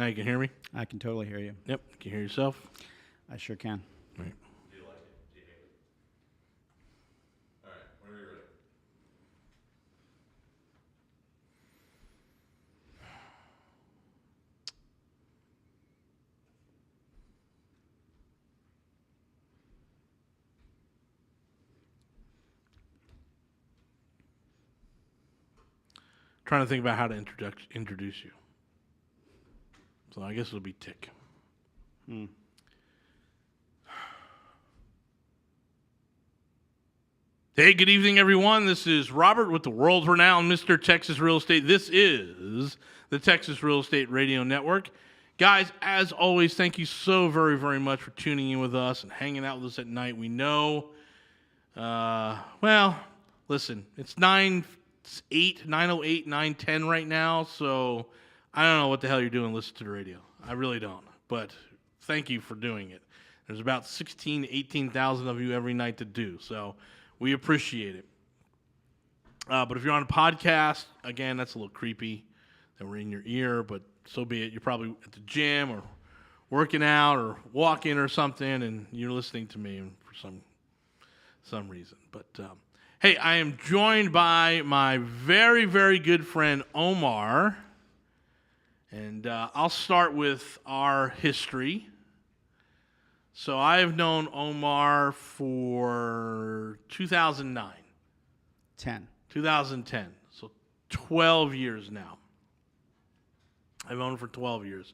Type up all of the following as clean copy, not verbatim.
you can hear me? I can totally hear you. Yep. Can you hear yourself? I sure can. All right. Do you like it? Do you hate it? All right, whenever you're ready. Trying to think about how to introduce you. So I guess it'll be Tick. Hey, good evening, everyone. This is Robert with the world-renowned Mr. Texas Real Estate. This is the Texas Real Estate Radio Network. Guys, as always, thank you so very, very much for tuning in with us and hanging out with us at night. We know, listen, it's 9:08, 9:10 right now, so I don't know what the hell you're doing listening to the radio. I really don't, but thank you for doing it. There's about 16,000 to 18,000 of you every night to do, so we appreciate it. But if you're on a podcast, again, that's a little creepy that we're in your ear, but so be it. You're probably at the gym or working out or walking or something, and you're listening to me for some reason. But hey, I am joined by my very, very good friend Omar, and I'll start with our history. So I have known Omar for 2009. 2010. So 12 years now. I've known him for 12 years.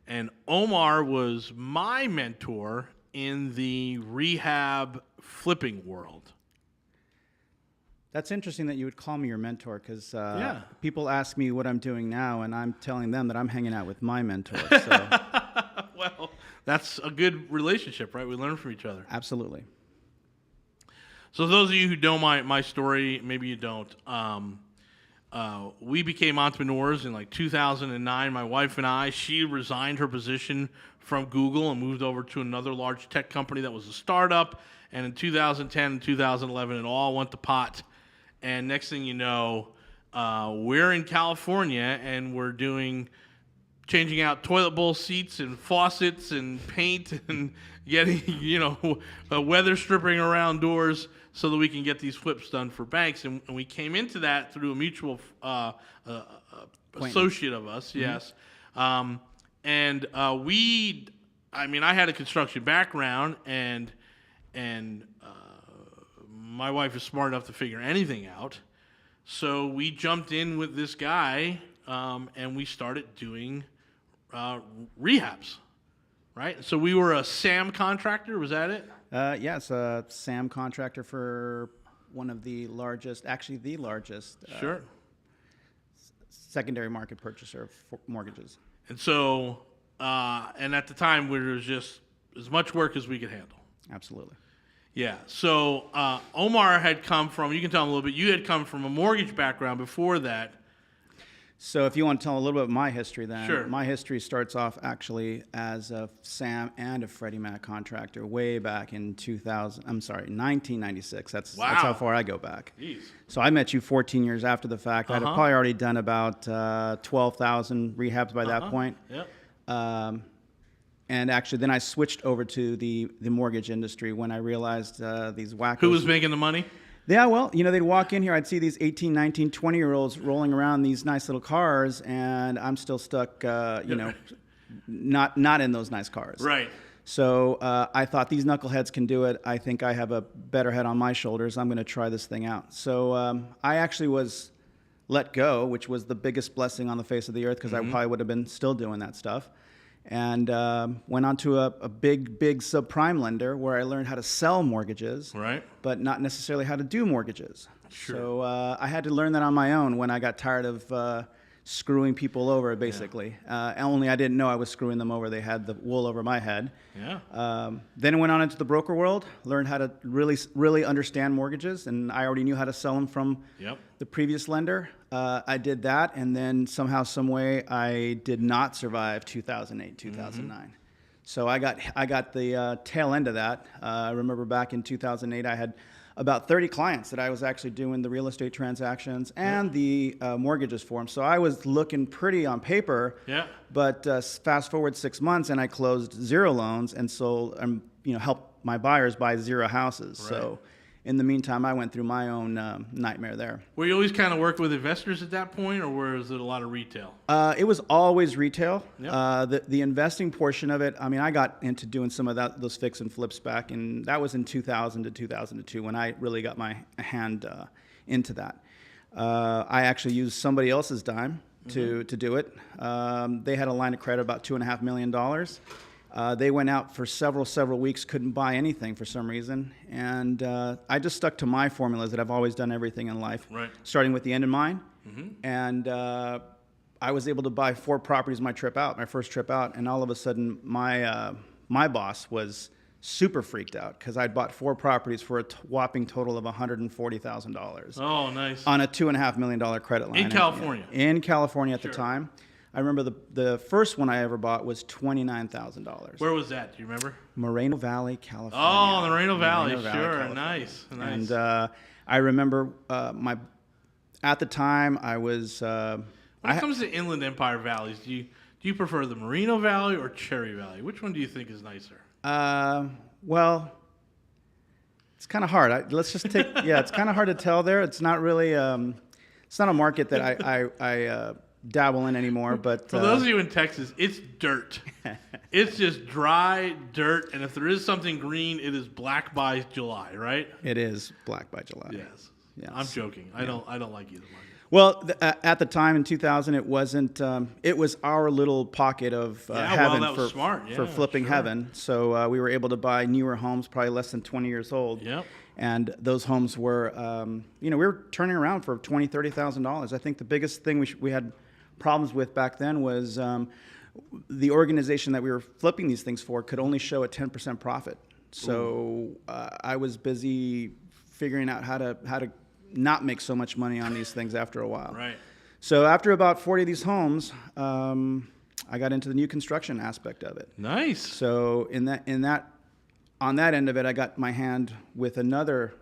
And Omar was my mentor in the rehab flipping world. That's interesting that you would call me your mentor because people ask me what I'm doing now, and I'm telling them that I'm hanging out with my mentor. So. Well, that's a good relationship, right? We learn from each other. Absolutely. So those of you who know my story, maybe you don't, we became entrepreneurs in like 2009. My wife and I, she resigned her position from Google and moved over to another large tech company that was a startup. And in 2010 and 2011, it all went to pot. And next thing you know, we're in California and we're changing out toilet bowl seats and faucets and paint and getting, weather stripping around doors so that we can get these flips done for banks. And we came into that through a mutual associate of us, yes. I had a construction background, and my wife is smart enough to figure anything out. So we jumped in with this guy, and we started doing rehabs, right? So we were a SAM contractor. Was that it? Yes, a SAM contractor for one of the largest, actually the largest, sure, secondary market purchaser of mortgages. And so, and at the time, there was just as much work as we could handle. Absolutely. Yeah. So Omar had come from, you can tell him a little bit, you had come from a mortgage background before that. So if you want to tell a little bit of my history then, sure. My history starts off actually as a SAM and a Freddie Mac contractor way back in 1996. That's how far I go back. Jeez. So I met you 14 years after the fact. I'd have probably already done about 12,000 rehabs by that point. Yep. And actually then I switched over to the mortgage industry when I realized these wackos. Who was making the money? Yeah, well, they'd walk in here. I'd see these 18, 19, 20-year-olds rolling around these nice little cars, and I'm still stuck, not in those nice cars. Right. So I thought these knuckleheads can do it. I think I have a better head on my shoulders. I'm going to try this thing out. So I actually was let go, which was the biggest blessing on the face of the earth because I probably would have been still doing that stuff. And went on to a big subprime lender where I learned how to sell mortgages, right, but not necessarily how to do mortgages. Sure. So I had to learn that on my own when I got tired of screwing people over, basically. Only I didn't know I was screwing them over. They had the wool over my head. Yeah. Then I went on into the broker world, learned how to really understand mortgages, and I already knew how to sell them from the previous lender. I did that, and then somehow, some way, I did not survive 2008, 2009. So I got the tail end of that. I remember back in 2008, I had about 30 clients that I was actually doing the real estate transactions and the mortgages for them. So I was looking pretty on paper. Yeah. But fast forward 6 months, and I closed 0 loans and sold, helped my buyers buy 0 houses. Right. So in the meantime, I went through my own nightmare there. Were you always kind of working with investors at that point, or was it a lot of retail? It was always retail. Yep. The investing portion of it, I mean, I got into doing some of those fix and flips back, and that was in 2000 to 2002 when I really got my hand into that. I actually used somebody else's dime to do it. They had a line of credit about $2.5 million. They went out for several weeks, couldn't buy anything for some reason, and I just stuck to my formulas that I've always done everything in life, Right. starting with the end in mind. Mm-hmm. And I was able to buy 4 properties my first trip out, and all of a sudden my boss was super freaked out because I'd bought 4 properties for a whopping total of $140,000 Oh, nice. on a $2.5 million credit line In California? In California at Sure. the time. I remember the first one I ever bought was $29,000. Where was that? Do you remember? Moreno Valley, California. Oh, the Moreno Valley. Sure. California. Nice. And I remember at the time I was. When it comes to Inland Empire valleys, do you prefer the Moreno Valley or Cherry Valley? Which one do you think is nicer? Well, it's kind of hard. Let's just take. Yeah, it's kind of hard to tell there. It's not really. It's not a market that I dabble in anymore. But for those of you in Texas, it's dirt. It's just dry dirt, and if there is something green, it is black by July, right? It is black by July. Yes. Yes. I'm joking. I don't like either one. Well, at the time in 2000, it wasn't. It was our little pocket of heaven that was smart. for Yeah, flipping sure. heaven. So we were able to buy newer homes, probably less than 20 years old. Yep. And those homes were, we were turning around for $20,000, $30,000. I think the biggest thing we had problems with back then was the organization that we were flipping these things for could only show a 10% profit. So I was busy figuring out how to not make so much money on these things after a while. Right. So after about 40 of these homes, I got into the new construction aspect of it. Nice. So on that end of it, I got my hand with another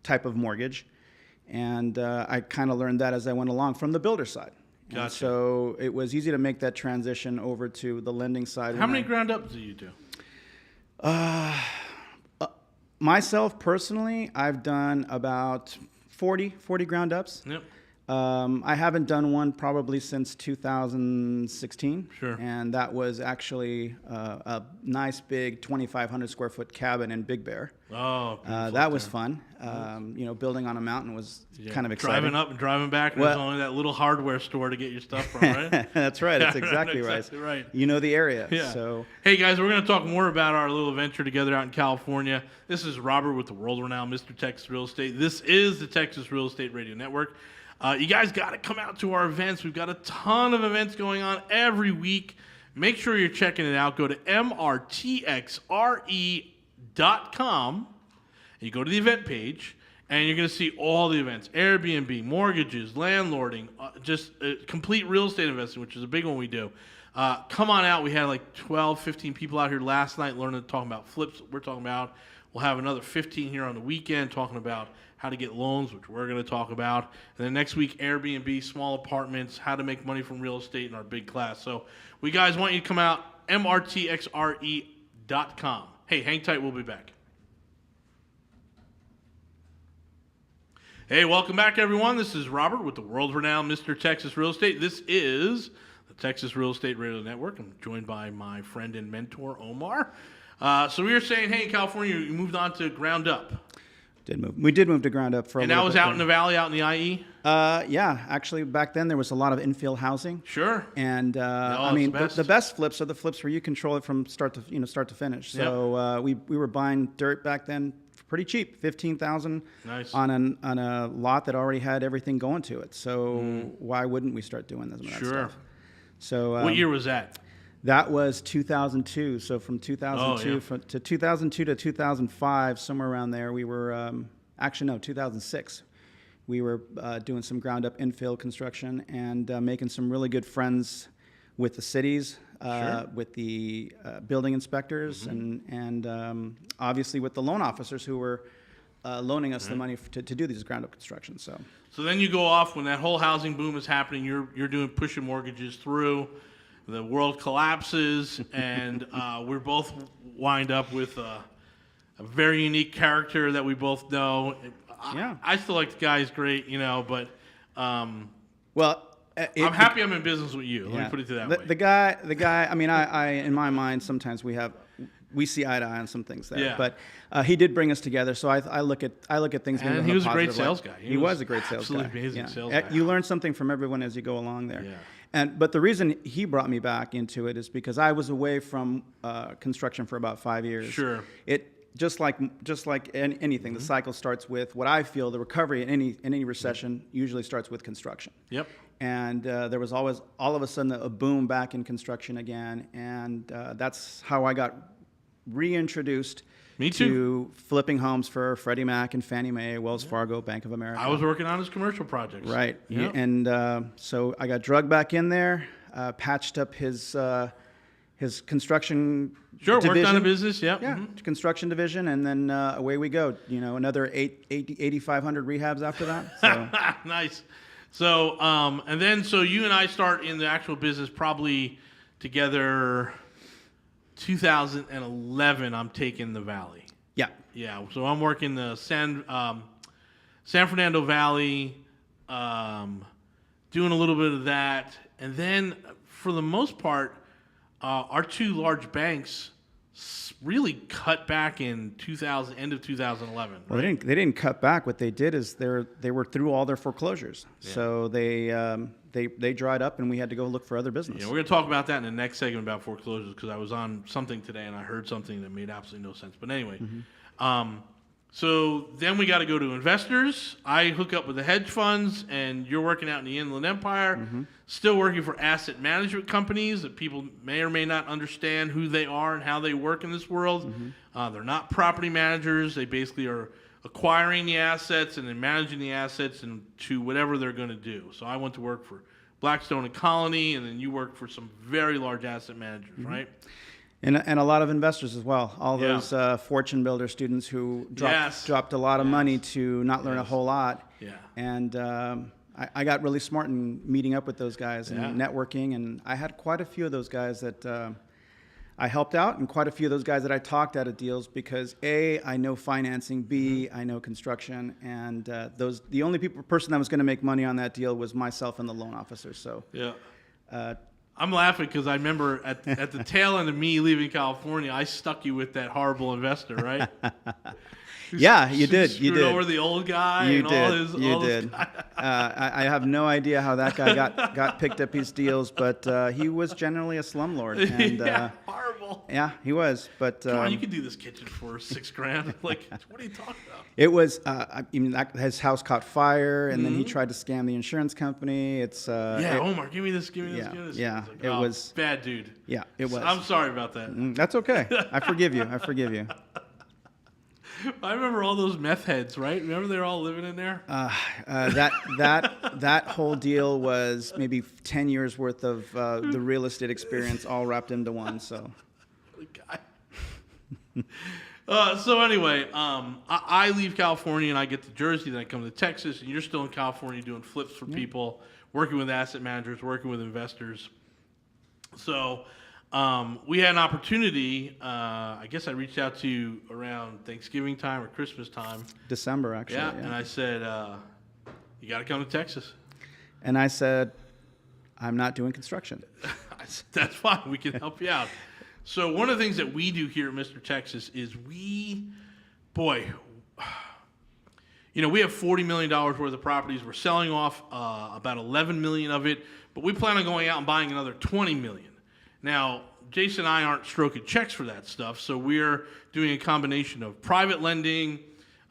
type of mortgage, and I kind of learned that as I went along from the builder side. Gotcha. And so it was easy to make that transition over to the lending side. How many ground ups do you do? Myself personally, I've done about 40 ground ups. Yep. I haven't done one probably since 2016. Sure. And that was actually a nice big 2,500 square foot cabin in Big Bear. Oh, That was fun. Building on a mountain was kind of exciting. Driving up and driving back, and there's only that little hardware store to get your stuff from, right? That's right. That's exactly right. Exactly right. You know the area. Yeah. So Hey, guys, we're going to talk more about our little adventure together out in California. This is Robert with the world-renowned Mr. Texas Real Estate. This is the Texas Real Estate Radio Network. You guys got to come out to our events. We've got a ton of events going on every week. Make sure you're checking it out. Go to mrtxre.com. You go to the event page, and you're going to see all the events. Airbnb, mortgages, landlording, just complete real estate investing, which is a big one we do. Come on out. We had like 12, 15 people out here last night talking about flips we're talking about. We'll have another 15 here on the weekend talking about how to get loans, which we're going to talk about. And then next week, Airbnb, small apartments, how to make money from real estate in our big class. So we guys want you to come out, mrtxre.com. Hey, hang tight. We'll be back. Hey, welcome back, everyone. This is Robert with the world-renowned Mr. Texas Real Estate. This is the Texas Real Estate Radio Network. I'm joined by my friend and mentor, Omar. So we were saying, hey, in California, you moved on to ground up. we did move to ground up for a And little that was bit out there. in the valley, out in the IE? Yeah, actually back then there was a lot of infill housing. Sure. And I it's mean, the best. the best flips are the flips where you control it from start to finish. Yep. So we were buying dirt back then for pretty cheap, $15,000 Nice. on a lot that already had everything going to it. So why wouldn't we start doing this? Sure. Stuff? So What year was that? that was 2002. So from 2002 to 2002 to 2005, somewhere around there, we were 2006. We were doing some ground up infill construction and making some really good friends with the cities, with the building inspectors, and obviously with the loan officers who were loaning us the money to do these ground up constructions. So then you go off when that whole housing boom is happening. You're doing pushing mortgages through. The world collapses, and we're both wind up with a very unique character that we both know. I still like the guy; he's great, but well, I'm happy I'm in business with you. Let me put it that way. The guy. I mean, I in my mind, sometimes we see eye to eye on some things there. Yeah. But he did bring us together, so I look at things. And he was a great sales guy. He was a great sales guy. Absolutely amazing sales guy. You learn something from everyone as you go along there. Yeah. But the reason he brought me back into it is because I was away from construction for about 5 years. Sure. It just like anything, the cycle starts with what I feel the recovery in any recession usually starts with construction. Yep. And there was always all of a sudden a boom back in construction again, and that's how I got reintroduced to flipping homes for Freddie Mac and Fannie Mae, Wells Fargo, Bank of America. I was working on his commercial projects. Right. Yep. And so I got drugged back in there, patched up his construction division. Worked on a business, yep. Yeah, construction division, and then away we go. Another 8,500 rehabs after that. So. Nice. So, and then you and I start in the actual business probably together 2011, I'm taking the Valley. Yeah. Yeah, so I'm working the San Fernando Valley, doing a little bit of that. And then, for the most part, our two large banks really cut back in end of 2011. Well, right? they didn't cut back. What they did is they were through all their foreclosures. Yeah. So they dried up, and we had to go look for other business. Yeah, we're going to talk about that in the next segment about foreclosures, because I was on something today and I heard something that made absolutely no sense. But anyway, so then we got to go to investors. I hook up with the hedge funds, and you're working out in the Inland Empire, still working for asset management companies that people may or may not understand who they are and how they work in this world. They're not property managers. They basically are acquiring the assets and then managing the assets and to whatever they're going to do. So I went to work for Blackstone and Colony, and then you worked for some very large asset managers, right? And a lot of investors as well. All those fortune builder students who dropped a lot of money to not learn a whole lot. Yeah. And I got really smart in meeting up with those guys and networking. And I had quite a few of those guys that I helped out, and quite a few of those guys that I talked out of deals because A, I know financing, B, I know construction, and the only person that was going to make money on that deal was myself and the loan officer. So I'm laughing because I remember at the tail end of me leaving California, I stuck you with that horrible investor, right? Yeah, you did. You did. Over the old guy. You and did. All his, you all did. I have no idea how that guy got picked up his deals, but he was generally a slumlord. And, horrible. Yeah, he was. But come on, you could do this kitchen for $6,000. Like, what are you talking about? It was. His house caught fire, and then he tried to scam the insurance company. It's. Omar, give me this. Give me this. Yeah, like, it was bad, dude. Yeah, it was. I'm sorry about that. That's okay. I forgive you. I remember all those meth heads, right? Remember they were all living in there? That whole deal was maybe 10 years worth of the real estate experience all wrapped into one. So. So anyway, I leave California and I get to Jersey, then I come to Texas, and you're still in California doing flips for people, working with asset managers, working with investors. So we had an opportunity. I guess I reached out to you around Thanksgiving time or Christmas time. December, actually. Yeah. And I said, you got to come to Texas. And I said, I'm not doing construction. I said, that's fine. We can help you out. So one of the things that we do here at Mr. Texas is we have $40 million worth of properties. We're selling off about 11 million of it, but we plan on going out and buying another 20 million. Now, Jason and I aren't stroking checks for that stuff, so we're doing a combination of private lending,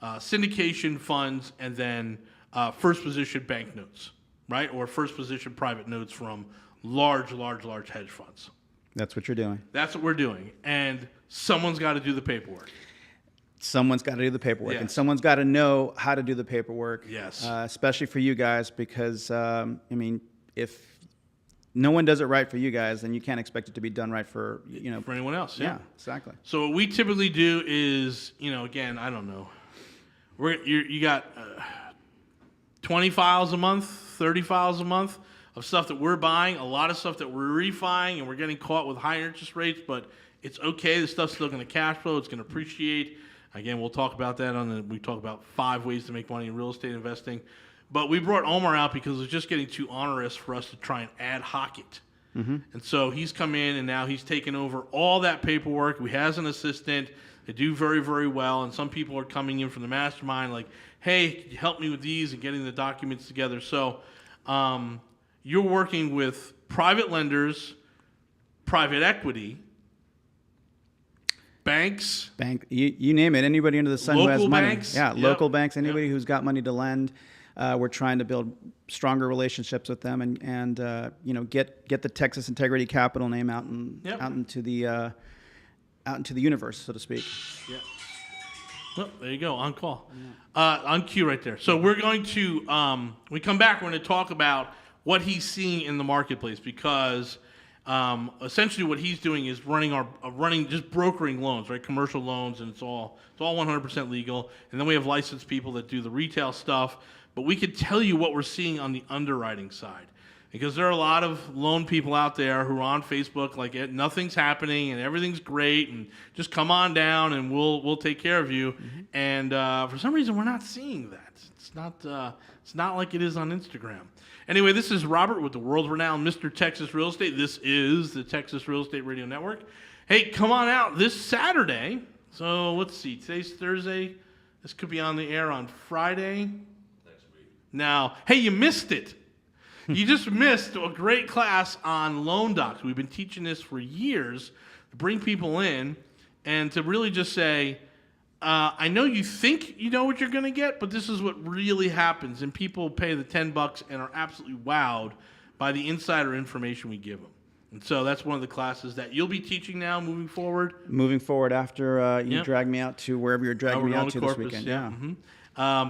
syndication funds, and then first position bank notes, right? Or first position private notes from large hedge funds. That's what you're doing. That's what we're doing. And someone's got to do the paperwork. Someone's got to do the paperwork, yes. And someone's got to know how to do the paperwork. Yes. Especially for you guys, because, if no one does it right for you guys, then you can't expect it to be done right for anyone else. Yeah, exactly. So what we typically do is, again, I don't know. You got 20 files a month, 30 files a month of stuff that we're buying, a lot of stuff that we're refining, and we're getting caught with higher interest rates, but it's okay. The stuff's still going to cash flow. It's going to appreciate. Again, we'll talk about that we talk about 5 ways to make money in real estate investing. But we brought Omar out because it was just getting too onerous for us to try and ad hoc it. Mm-hmm. And so he's come in, and now he's taken over all that paperwork. He has an assistant. They do very, very well. And some people are coming in from the mastermind like, hey, help me with these and getting the documents together. So you're working with private lenders, private equity, banks. You name it. Anybody under the sun who has money. Banks. Yeah, Yep. local banks, anybody who's got money to lend. We're trying to build stronger relationships with them and get the Texas Integrity Capital name out into the universe, so to speak. Yeah. Well, there you go, on call. On cue right there. So we're going to, when we come back, we're going to talk about what he's seeing in the marketplace because essentially what he's doing is just brokering loans, right? Commercial loans, and it's all 100% legal. And then we have licensed people that do the retail stuff. But we could tell you what we're seeing on the underwriting side. Because there are a lot of loan people out there who are on Facebook like nothing's happening and everything's great and just come on down and we'll take care of you. Mm-hmm. And for some reason we're not seeing that. It's not like it is on Instagram. Anyway, this is Robert with the world-renowned Mr. Texas Real Estate. This is the Texas Real Estate Radio Network. Hey, come on out this Saturday. So let's see. Today's Thursday. This could be on the air on Friday. Now, hey, you missed it. You just missed a great class on loan docs. We've been teaching this for years to bring people in and to really just say, I know you think you know what you're going to get, but this is what really happens. And people pay the $10 and are absolutely wowed by the insider information we give them. And so that's one of the classes that you'll be teaching now moving forward. Moving forward after you drag me out to wherever you're dragging me out to Corpus, this weekend. Yeah. Mm-hmm.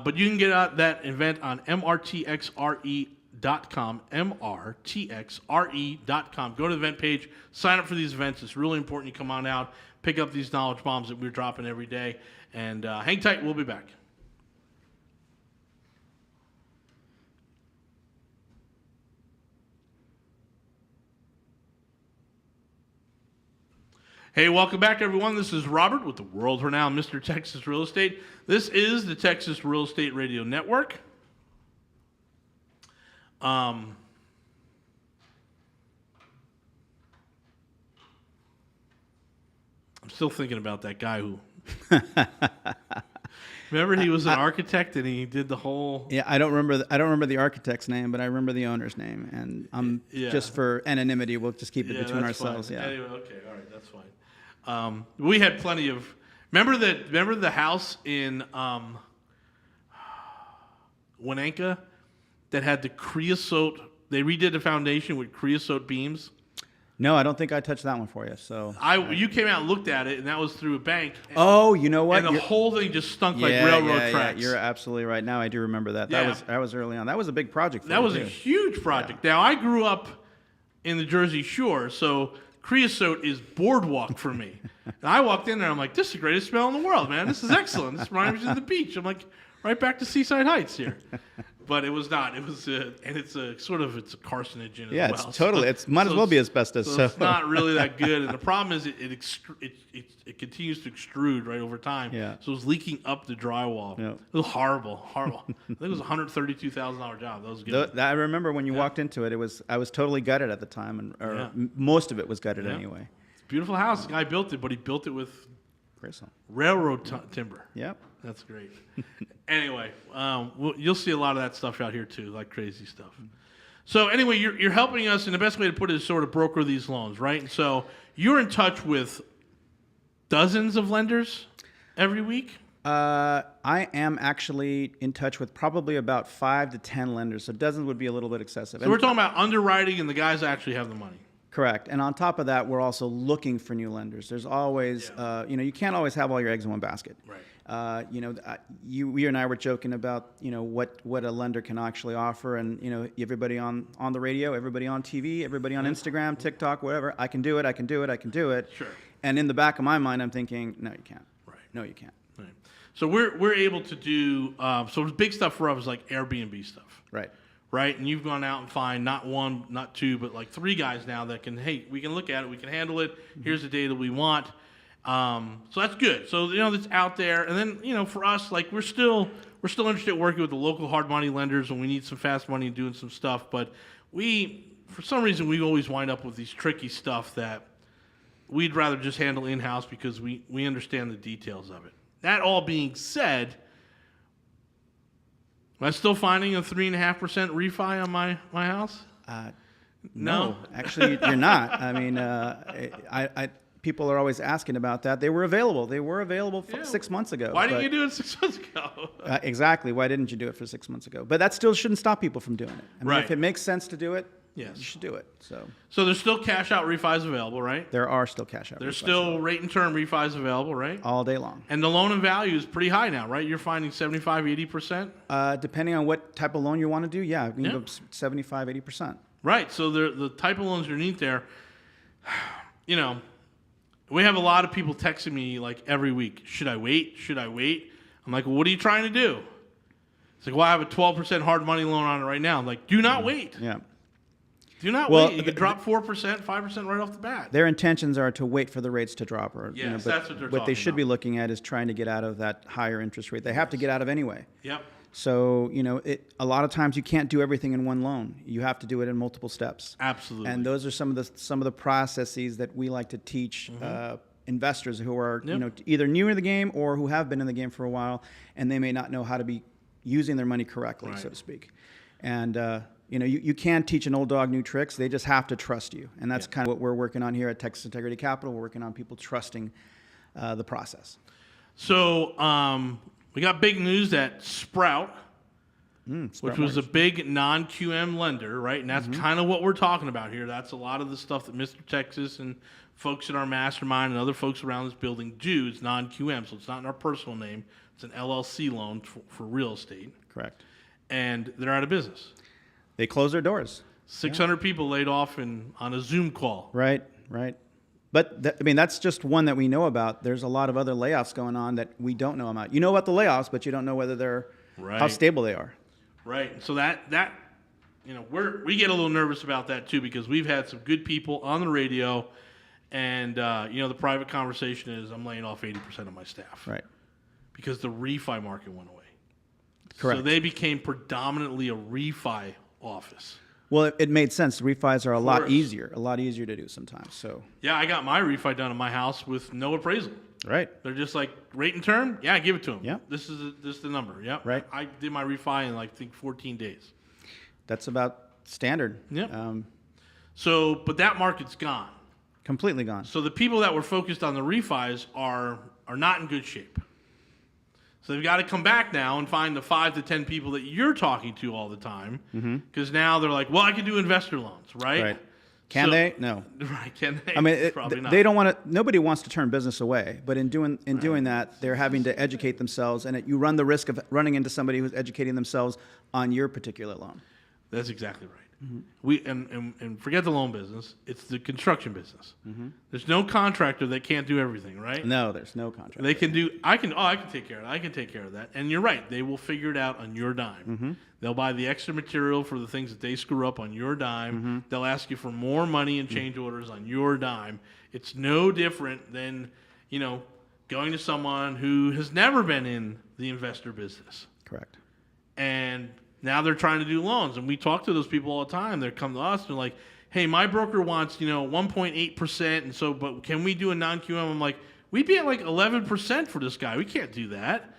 But you can get out that event on mrtxre.com, mrtxre.com. Go to the event page, sign up for these events. It's really important you come on out, pick up these knowledge bombs that we're dropping every day, and hang tight. We'll be back. Hey, welcome back, everyone. This is Robert with the world-renowned Mr. Texas Real Estate. This is the Texas Real Estate Radio Network. I'm still thinking about that guy who... Remember, he was an architect and he did the whole... Yeah, I don't remember the architect's name, but I remember the owner's name. And just for anonymity, we'll just keep it between ourselves. Fine. Yeah. Anyway, okay, all right, that's fine. We had plenty of. Remember the house in Winnetka that had the creosote. They redid the foundation with creosote beams. No, I don't think I touched that one for you. So you came out and looked at it, and that was through a bank. Oh, you know what? And the whole thing just stunk like railroad tracks. Yeah, you're absolutely right. Now I do remember that. Yeah. That was early on. That was a big project. That was a huge project. Yeah. Now I grew up in the Jersey Shore, so creosote is boardwalk for me. And I walked in there, I'm like, this is the greatest smell in the world, man. This is excellent. This reminds me of the beach. I'm like, right back to Seaside Heights here. But it was not. It was, and it's a carcinogen as well. Yeah, it's totally. It might as well be asbestos. So it's not really that good. And the problem is it continues to extrude right over time. Yeah. So it was leaking up the drywall. Yeah. It was horrible. I think it was a $132,000 job. That was good. I remember when you walked into it. I was totally gutted at the time, most of it was gutted anyway. It's a beautiful house. The guy built it, but he built it with railroad timber. Yep. That's great. Anyway, you'll see a lot of that stuff out here too, like crazy stuff. So anyway, you're helping us, and the best way to put it is sort of broker these loans, right? And so you're in touch with dozens of lenders every week? I am actually in touch with probably about 5 to 10 lenders, so dozens would be a little bit excessive. So we're talking about underwriting and the guys that actually have the money. Correct. And on top of that, we're also looking for new lenders. There's always, you can't always have all your eggs in one basket. Right. We and I were joking about, what a lender can actually offer, and everybody on the radio, everybody on TV, everybody on Instagram, TikTok, whatever. I can do it. Sure. And in the back of my mind, I'm thinking, no, you can't. Right. No, you can't. Right. So we're able to do so the big stuff for us is like Airbnb stuff, Right. right? And you've gone out and find not one, not two, but like 3 guys now that can, hey, we can look at it, we can handle it. Here's the data we want. So that's good. So that's out there. And then for us, like we're still interested in working with the local hard money lenders when we need some fast money and doing some stuff. But for some reason, we always wind up with these tricky stuff that we'd rather just handle in-house because we understand the details of it. That all being said, am I still finding a 3.5% refi on my house? No, actually, you're not. I mean, people are always asking about that. They were available. Yeah. 6 months ago. Why didn't you do it 6 months ago? Exactly. Why didn't you do it for 6 months ago? But that still shouldn't stop people from doing it. I mean, Right. if it makes sense to do it, Yes. you should do it. So there's still cash out refis available, right? There are still cash out. There's refis still rate and term refis available, right? all day long. And the loan and value is pretty high now, right? You're finding 75, 80%? Depending on what type of loan you want to do, yeah, you can Yeah. go 75, 80%. Right. So the type of loans underneath there, we have a lot of people texting me like every week. Should I wait? Should I wait? I'm like, well, what are you trying to do? It's like, well, I have a 12% hard money loan on it right now. I'm like, do not wait. Yeah. Do not Well, wait. You could drop 4%, 5% right off the bat. Their intentions are to wait for the rates to drop. Yes, but that's what they're What they talking should be about. looking at is trying to get out of that higher interest rate. They have to get out of anyway. Yep. So, a lot of times you can't do everything in one loan. You have to do it in multiple steps. Absolutely. And those are some of the processes that we like to teach investors who are Yep. either new in the game or who have been in the game for a while, and they may not know how to be using their money correctly, so Right. to speak. And you can teach an old dog new tricks. They just have to trust you, and that's kind of what we're working on here at Texas Integrity Capital. We're working on people trusting the process. So we got big news that Sprout, which was a big non-QM lender, right? And that's kind of what we're talking about here. That's a lot of the stuff that Mr. Texas and folks in our mastermind and other folks around this building do. It's non-QM, so it's not in our personal name. It's an LLC loan for real estate. Correct. And they're out of business. They close their doors. 600 people laid off on a Zoom call. Right. But that's just one that we know about. There's a lot of other layoffs going on that we don't know about. You know about the layoffs, but you don't know whether they're how Right. stable they are. Right. So that we get a little nervous about that too because we've had some good people on the radio, and the private conversation is I'm laying off 80% of my staff. Right. Because the refi market went away. Correct. So they became predominantly a refi office. Well, it made sense. Refis are a lot course. easier to do sometimes. So. Yeah, I got my refi done in my house with no appraisal. Right. They're just like rate and term. Yeah, give it to them. Yeah. This is the number. Yep. Right. I did my refi in like I think 14 days. That's about standard. Yep. But that market's gone. Completely gone. So the people that were focused on the refis are not in good shape. So they've got to come back now and find the 5 to 10 people that you're talking to all the time. Because now they're like, well, I can do investor loans, right? Right. Can they? No. Right? Can they? I mean, Probably not. they don't want to. Nobody wants to turn business away. But in doing that, they're having to educate themselves, and you run the risk of running into somebody who's educating themselves on your particular loan. That's exactly right. We and forget the loan business. It's the construction business. There's no contractor that can't do everything, right? No, there's no contract. They can do. I can take care of that. I can take care of that. And you're right. They will figure it out on your dime. They'll buy the extra material for the things that they screw up on your dime. They'll ask you for more money and change orders on your dime. It's no different than going to someone who has never been in the investor business. Correct. And now they're trying to do loans, and we talk to those people all the time. They come to us and they're like, "Hey, my broker wants 1.8%, and so, but can we do a non-QM?" I'm like, "We'd be at like 11% for this guy. We can't do that."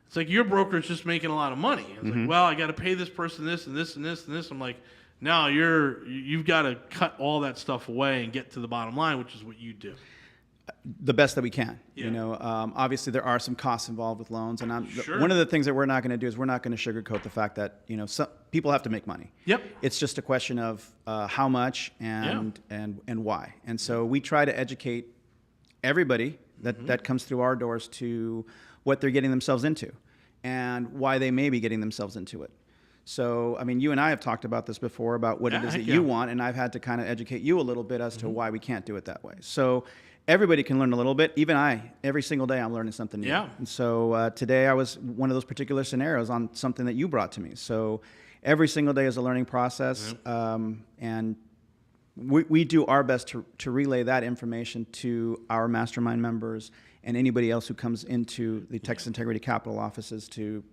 It's like your broker's just making a lot of money. It's like, well, I got to pay this person this and this and this and this. I'm like, no, you've got to cut all that stuff away and get to the bottom line, which is what you do. The best that we can. Yeah. Obviously there are some costs involved with loans, and Sure. one of the things that we're not going to do is we're not going to sugarcoat the fact that some people have to make money. Yep. It's just a question of how much and why. And so we try to educate everybody that comes through our doors to what they're getting themselves into and why they may be getting themselves into it. So, I mean, you and I have talked about this before about what it is that you want, and I've had to kind of educate you a little bit as to why we can't do it that way. So, everybody can learn a little bit. Even I, every single day, I'm learning something new. Yeah. And so today I was one of those particular scenarios on something that you brought to me. So every single day is a learning process, and we do our best to relay that information to our mastermind members and anybody else who comes into the Texas Integrity Capital offices to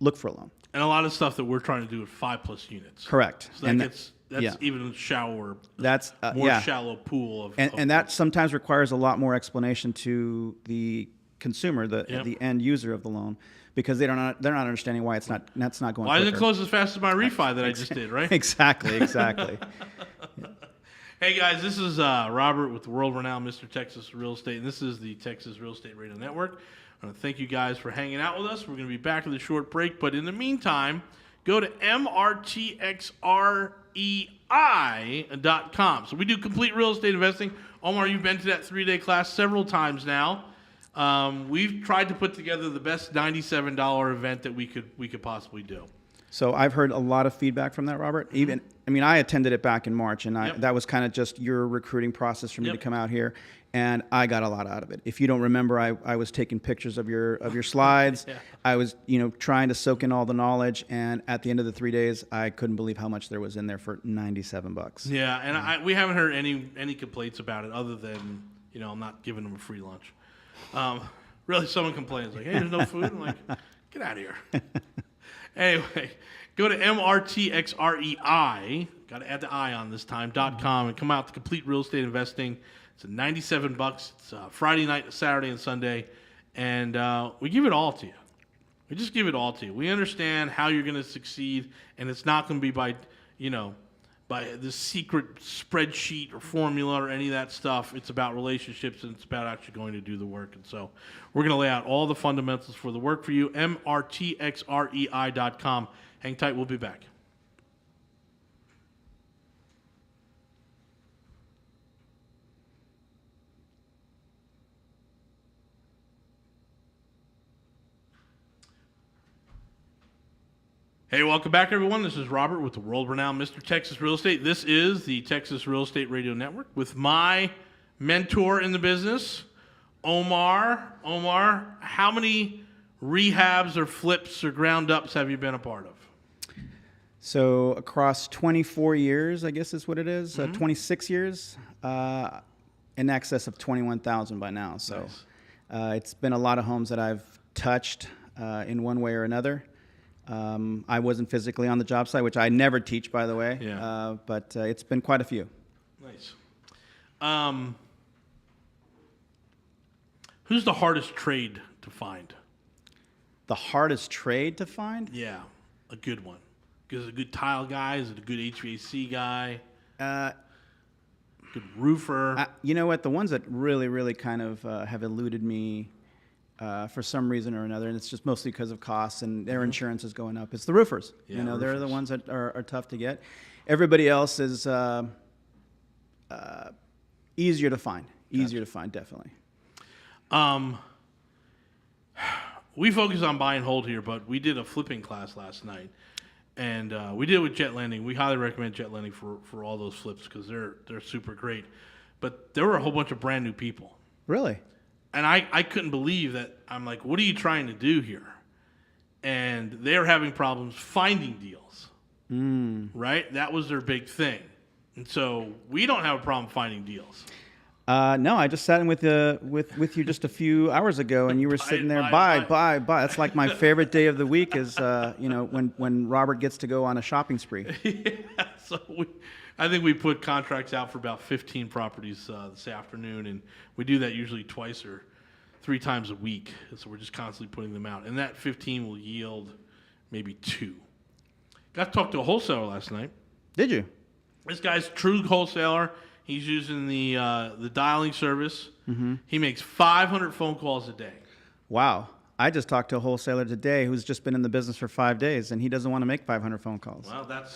look for a loan. And a lot of stuff that we're trying to do at 5+ units. Correct. So that's yeah. even shallower. That's more yeah. shallow pool of. And that sometimes requires a lot more explanation to the consumer, the end user of the loan, because they're not understanding why that's not going. Why quicker. didn't it close as fast as my refi that I just did, right? Exactly. Hey guys, this is Robert with the world-renowned Mr. Texas Real Estate, and this is the Texas Real Estate Radio Network. I want to thank you guys for hanging out with us. We're going to be back with a short break, but in the meantime, go to mrtxrei.com. So we do complete real estate investing. Omar, you've been to that 3-day class several times now. We've tried to put together the best $97 event that we could possibly do. So I've heard a lot of feedback from that, Robert. I attended it back in March, and that was kind of just your recruiting process for me to come out here, and I got a lot out of it. If you don't remember, I was taking pictures of your slides. I was trying to soak in all the knowledge, and at the end of the 3 days, I couldn't believe how much there was in there for $97. Yeah, and we haven't heard any complaints about it other than I'm not giving them a free lunch. Really, someone complains like, "Hey, there's no food." I'm like, "Get out of here." Anyway, go to mrtxrei, got to add the I on this time, .com, and come out to complete real estate investing. It's $97. It's Friday night, Saturday, and Sunday, and we give it all to you. We just give it all to you. We understand how you're going to succeed, and it's not going to be by the secret spreadsheet or formula or any of that stuff. It's about relationships, and it's about actually going to do the work. And so we're going to lay out all the fundamentals for the work for you, mrtxrei.com. Hang tight. We'll be back. Hey, welcome back, everyone. This is Robert with the world-renowned Mr. Texas Real Estate. This is the Texas Real Estate Radio Network with my mentor in the business, Omar. Omar, how many rehabs or flips or ground-ups have you been a part of? So across 24 years, I guess is what it is, 26 years, in excess of 21,000 by now. So it's been a lot of homes that I've touched in one way or another. I wasn't physically on the job site, which I never teach, by the way. Yeah. But it's been quite a few. Nice. Who's the hardest trade to find? The hardest trade to find? Yeah, a good one. Is it a good tile guy? Is it a good HVAC guy? Good roofer? You know what? The ones that really, really kind of have eluded me for some reason or another, and it's just mostly because of costs and their insurance is going up. It's the roofers. Yeah, they're the ones that are tough to get. Everybody else is easier to find. Easier to find, definitely. We focus on buy and hold here, but we did a flipping class last night, and we did it with Jet Lending. We highly recommend Jet Lending for all those flips because they're super great. But there were a whole bunch of brand new people. Really? And I couldn't believe that. I'm like, what are you trying to do here? And they're having problems finding deals, right? That was their big thing. And so we don't have a problem finding deals. No, I just sat in with you just a few hours ago, and you were sitting there, buy. That's like my favorite day of the week is, when Robert gets to go on a shopping spree. Yeah, so I think we put contracts out for about 15 properties this afternoon, and we do that usually twice or 3 times a week. So we're just constantly putting them out, and that 15 will yield maybe 2. Got to talk to a wholesaler last night. Did you? This guy's true wholesaler. He's using the dialing service. Mm-hmm. He makes 500 phone calls a day. Wow. I just talked to a wholesaler today who's just been in the business for 5 days, and he doesn't want to make 500 phone calls. Well,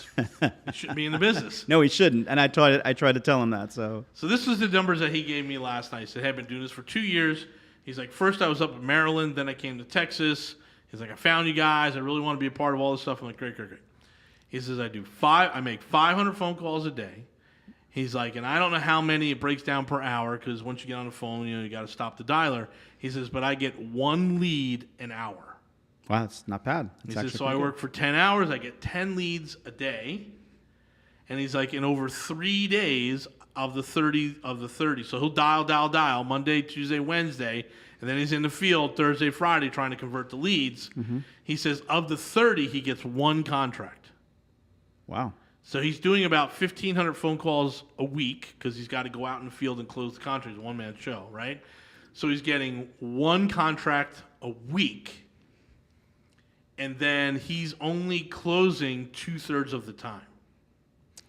he shouldn't be in the business. No, he shouldn't, and I tried to tell him that. So this is the numbers that he gave me last night. He said, hey, I've been doing this for 2 years. He's like, first I was up in Maryland, then I came to Texas. He's like, I found you guys. I really want to be a part of all this stuff. I'm like, great. He says, I make 500 phone calls a day. He's like, and I don't know how many it breaks down per hour because once you get on the phone, you got to stop the dialer. He says, but I get 1 lead an hour. Wow, that's not bad. He That's says, so I work for 10 hours. I get 10 leads a day. And he's like, in over 3 days of the 30, so he'll dial, Monday, Tuesday, Wednesday, and then he's in the field Thursday, Friday trying to convert the leads. Mm-hmm. He says of the 30, he gets 1 contract. Wow. So he's doing about 1,500 phone calls a week because he's got to go out in the field and close the contract. It's a one-man show, right? So he's getting 1 contract a week, and then he's only closing 2/3 of the time.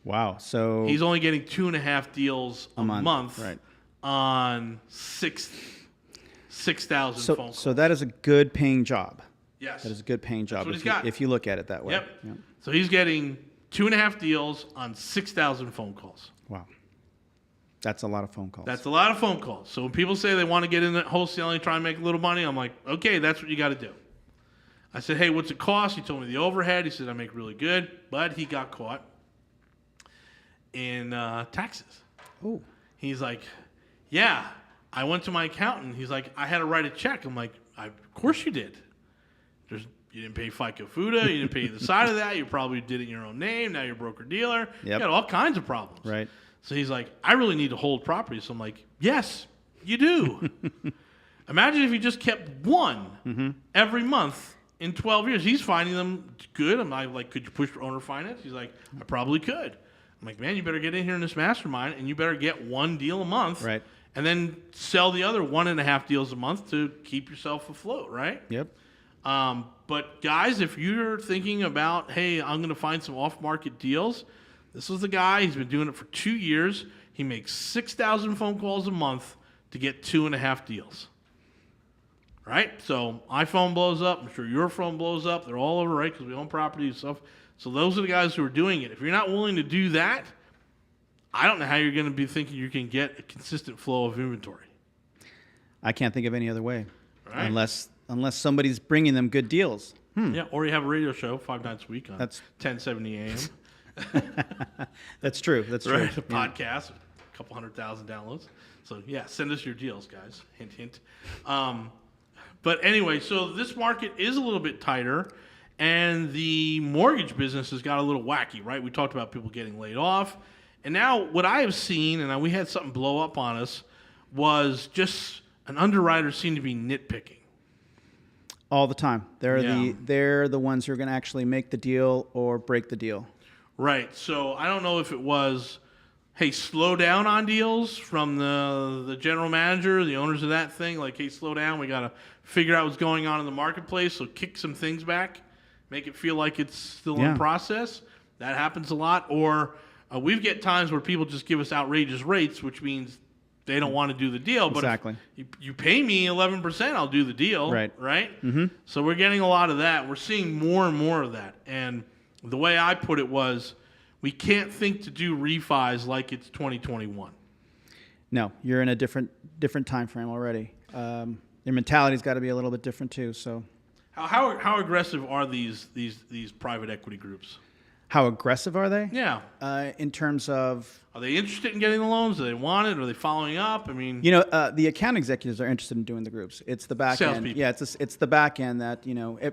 Wow. So He's only getting 2.5 deals a month right. on 6,000 phone calls. So that is a good paying job. Yes. That is a good paying job what he's got. if you look at it that way. Yep. So he's getting 2.5 deals on 6,000 phone calls. Wow. That's a lot of phone calls. That's a lot of phone calls. So when people say they want to get into wholesaling, try and make a little money, I'm like, okay, that's what you got to do. I said, hey, what's it cost? He told me the overhead. He said, I make really good. But he got caught in taxes. Oh. He's like, yeah, I went to my accountant. He's like, I had to write a check. I'm like, of course you did. You didn't pay FICA FUTA. You didn't pay the side of that. You probably did it in your own name. Now you're broker-dealer. Yep. You got all kinds of problems. Right. So he's like, I really need to hold property. So I'm like, yes, you do. Imagine if you just kept 1 every month in 12 years. He's finding them good. I'm like, could you push for owner finance? He's like, I probably could. I'm like, man, you better get in here in this mastermind, and you better get 1 deal a month. Right. And then sell the other 1.5 deals a month to keep yourself afloat, right? Yep. But guys, if you're thinking about, hey, I'm going to find some off-market deals, this is the guy. He's been doing it for 2 years. He makes 6,000 phone calls a month to get 2.5 deals. Right? So iPhone blows up. I'm sure your phone blows up. They're all over, right? Because we own property and stuff. So those are the guys who are doing it. If you're not willing to do that, I don't know how you're going to be thinking you can get a consistent flow of inventory. I can't think of any other way. Right. Unless somebody's bringing them good deals. Yeah, or you have a radio show 5 nights a week on That's 1070 AM. That's true. That's true. Right, a podcast, a couple 100,000 downloads. So yeah, send us your deals, guys. Hint, hint. But anyway, so this market is a little bit tighter, and the mortgage business has got a little wacky, right? We talked about people getting laid off, and now what I have seen, and we had something blow up on us, was just an underwriter seemed to be nitpicking. All the time. They're Yeah. the ones who are going to actually make the deal or break the deal. Right. So I don't know if it was, hey, slow down on deals from the general manager, the owners of that thing. Like, hey, slow down. We got to figure out what's going on in the marketplace. So kick some things back, make it feel like it's still in process. That happens a lot. Or we've get times where people just give us outrageous rates, which means they don't want to do the deal. But Exactly. if you pay me 11%, I'll do the deal. Right. Right? Mm-hmm. So we're getting a lot of that. We're seeing more and more of that. And the way I put it was, we can't think to do refis like it's 2021. No, you're in a different time frame already. Your mentality's got to be a little bit different too. So, How aggressive are these private equity groups? how aggressive are they? Yeah. In terms of, Are they interested in getting the loans? Do they want it? Are they following up? I mean, the account executives are interested in doing the groups. It's the back end. Salespeople. Yeah, it's the back end that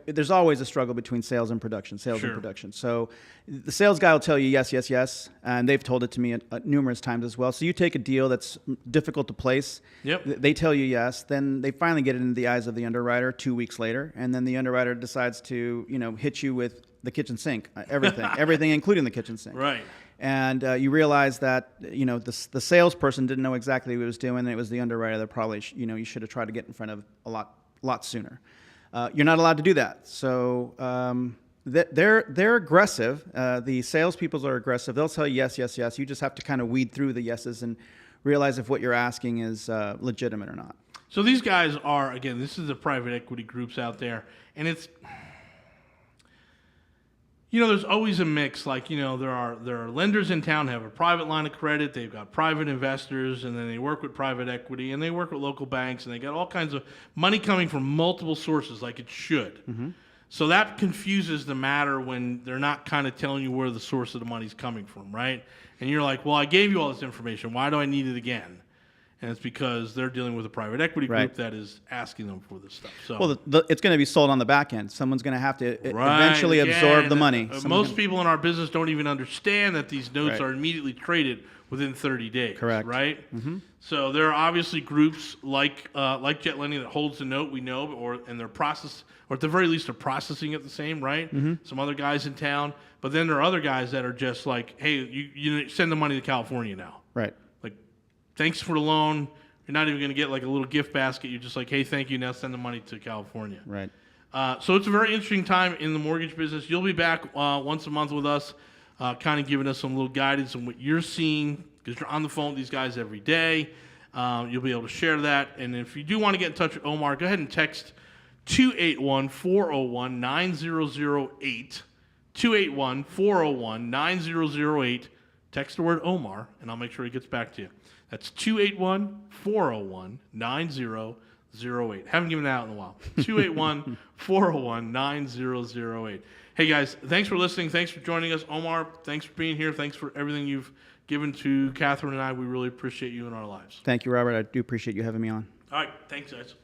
there's always a struggle between sales and production. Sure. So the sales guy will tell you yes, yes, yes, and they've told it to me numerous times as well. So you take a deal that's difficult to place. Yep. They tell you yes. Then they finally get it into the eyes of the underwriter 2 weeks later, and then the underwriter decides to hit you with the kitchen sink, everything, including the kitchen sink. right. And you realize that the salesperson didn't know exactly what he was doing, and it was the underwriter that probably you should have tried to get in front of a lot sooner. You're not allowed to do that. So they're aggressive. The salespeople are aggressive. They'll tell you yes, yes, yes. You just have to kind of weed through the yeses and realize if what you're asking is legitimate or not. So these guys are, again, this is the private equity groups out there, and it's, there's always a mix. Like, there are lenders in town who have a private line of credit. They've got private investors, and then they work with private equity, and they work with local banks, and they got all kinds of money coming from multiple sources, like it should. Mm-hmm. So that confuses the matter when they're not kind of telling you where the source of the money's coming from, right? And you're like, well, I gave you all this information. Why do I need it again? And it's because they're dealing with a private equity group Right. that is asking them for this stuff. So, Well, it's going to be sold on the back end. Someone's going to have to right, eventually again, absorb the money. Most people in our business don't even understand that these notes Right. are immediately traded within 30 days. Correct. Right? Mm-hmm. So there are obviously groups like Jet Lending that holds the note, we know, and they're or at the very least, they're processing it the same, right? Mm-hmm. Some other guys in town. But then there are other guys that are just like, hey, you send the money to California now. Right. Like, thanks for the loan. You're not even going to get like a little gift basket. You're just like, hey, thank you. Now send the money to California. Right. So it's a very interesting time in the mortgage business. You'll be back once a month with us, kind of giving us some little guidance on what you're seeing, because you're on the phone with these guys every day. You'll be able to share that. And if you do want to get in touch with Omar, go ahead and text 281-401-9008. 281-401-9008. Text the word Omar, and I'll make sure he gets back to you. That's 281-401-9008. Haven't given that out in a while. 281-401-9008. Hey, guys, thanks for listening. Thanks for joining us. Omar, thanks for being here. Thanks for everything you've given to Catherine and I. We really appreciate you in our lives. Thank you, Robert. I do appreciate you having me on. All right. Thanks, guys.